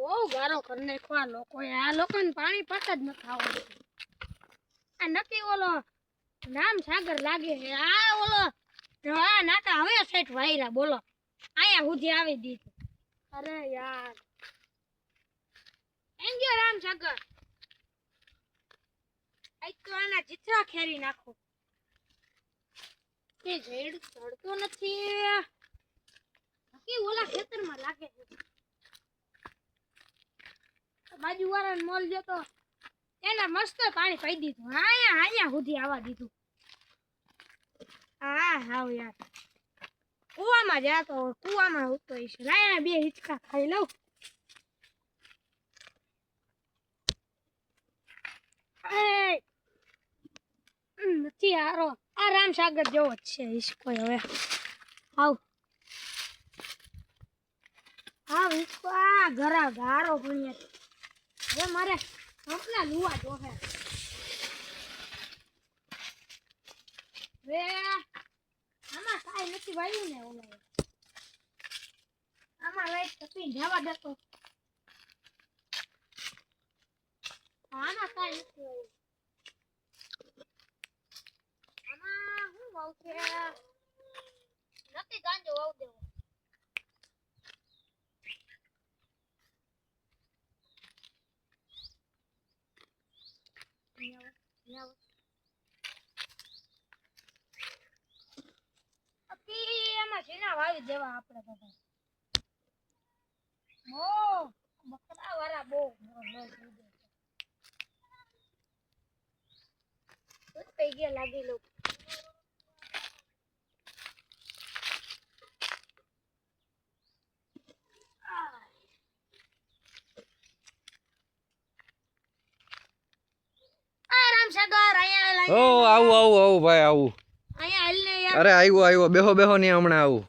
બહુ ગારો કરી નાખવા લોકો આ લોકોને પાણી પાતા જ ન ખાવાનું આ નક્કી ઓલો નામ સાગર લાગે છે આ ઓલો આ નાકા હવે સેટ વાયરા બોલો આયા સુધી આવી દીધું અરે યાર એમ ગયો રામ સાગર આજ તો આના જીથરા ખેરી નાખો કે ઝેડ ચડતો નથી નક્કી ઓલા ખેતરમાં લાગે છે બાજુ વાળાને મોલ જતો એના મસ્ત પાણી પાઈ દીધું આયા સુધી આવવા દીધું હાવ યાર કુવામાં જાતો કુવામાં ઉતો છે લાયા બે હિચકા ખાઈ લઉં નથી હારો આ રામ સાગર જેવો જ છે હિચકો હવે આવ હિચકો આ ઘરા ગારો ભણ્યા હવે મારે હમણાં લુવા જોહે વે આમાં કાંઈ નથી વાયું ને ઓલા આમાં લાઈટ તપી જવા દેતો આમાં કાંઈ નથી વાયું આમાં શું વાવ છે નથી ગાંજો વાવ દેવો એમાં ઝીણા વાવી દેવા આપણે બધા બકરા વાળા બહુ પૈગે લાગી લો ઓ આવું ભાઈ આવું અરે આવ્યો બેહો ને હમણાં આવું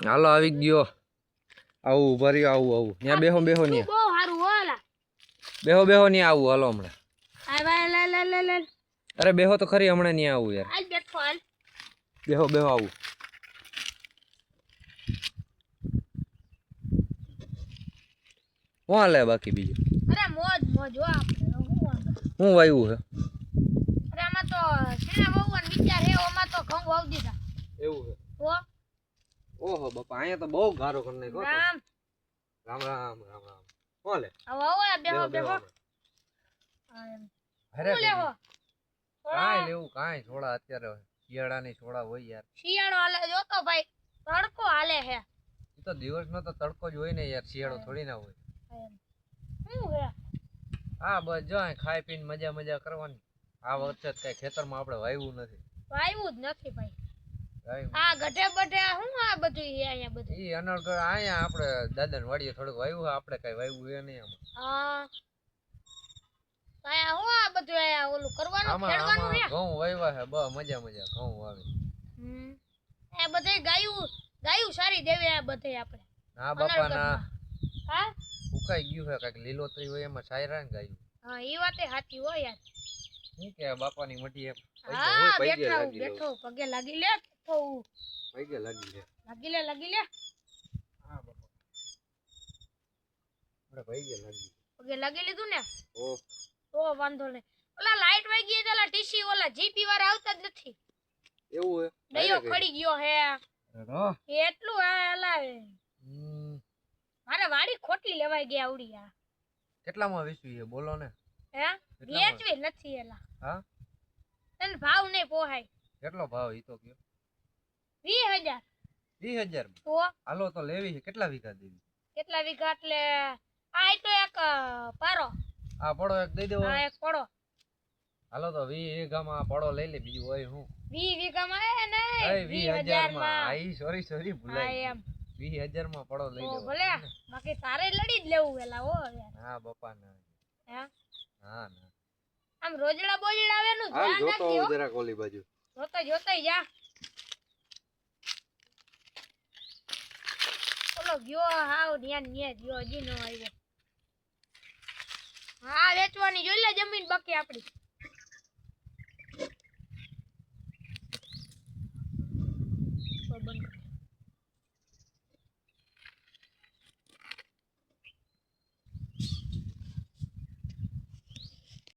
હાલો આવી ગયો આવું ભર્યો આવું ત્યાં બેહો ને બેહો ને આવું હાલો હમણાં અરે બેહો તો ખરી હમણાં નહીં આવું યાર બેહો આવું હું હાલે બાકી બીજું હું વાયું હે અરે આમાં તો સેના વાવવાનો વિચાર હે ઓમાં તો ઘઉં વાવ દીધા એવું હે ઓહો બાપા અહીંયા તો બહુ ગારો કરી નાખ્યો રામ બોલે બેહો અરે લેવો કાઈ લેવું કાઈ છોડા અત્યારે શિયાળાની છોડા હોય યાર શિયાળો હાલે જોતો ભાઈ તડકો હાલે હે ઈ તો દિવસનો તો તડકો જ હોય ને યાર શિયાળો થોડી ના હોય શું હે હા બસ જો ખાઈ પીને મજા કરવાની આ વખતે કઈ ખેતરમાં આપણે વાવ્યું જ નથી ભાઈ આ ગઢે બઢે હું આ બધું અહીંયા બધું ઈ અનળગઢ અહીંયા આપણે દાદાને વાડીએ થોડુંક વાવ્યું આપણે કઈ વાવ્યું હે નહીં આમાં આયા હું આ બધું આયા ઓલું કરવાનું ખેડવાનું હે ઘઉં વાવ્યા હે બસ મજા ઘઉં વાવી એ બધે ગાયું સારી દેવે આ બધે આપણે હા બાપા ના હા ઉકાઈ ગયું હે કઈક લીલોતરી હોય એમાં સાયરા ને ગાયું હા ઈ વાતે સાચી હોય યાર શું કે બાપાની મટી એમ હા બેઠો પગે લાગી લે તો પગે લાગી લે હા બાપા પગે લાગી લીધું ને ઓ તો વાંધો નહીં ઓલા લાઈટ વઈ ગઈ ઓલા ટીસી ઓલા જીપી વાળા આવતા જ નથી એવું હે દયો ખડી ગયો હે એટલું હલાવે મારે વાડી ખોટલી લેવાઈ ગઈ આવડી આ કેટલામાં વેચવી છે બોલો ને હે વેચવી નથી એલા હા તને ભાવ નહીં પોહાય કેટલો ભાવ ઈ તો કયો 20000 તો હાલો તો લેવી છે કેટલા વીઘા દેવી કેટલા વીઘા એટલે આ તો એક પારો આ પડો એક દઈ દેવો હા એક પડો હાલો તો 20 વીઘામાં પડો લઈ લે બીજું હોય હું 20 વીઘામાં હે ને 20000 માં આઈ સોરી ભૂલાઈ એમ 20000 માં પડો લઈ લેવો ભલે બાકી તારે લડી જ લેવું વેલા હો યાર હા બાપા ના હે ના આમ રોજડા બોજડા આવેનું ધ્યાન રાખજો જોતો જરા કોલી બાજુ જોતાય જા ઓલો ગયો હાવ ધ્યાન ગયો હજી નો આવ્યો હા વેચવાની જોઈ લે જમીન બાકી આપડી બંધ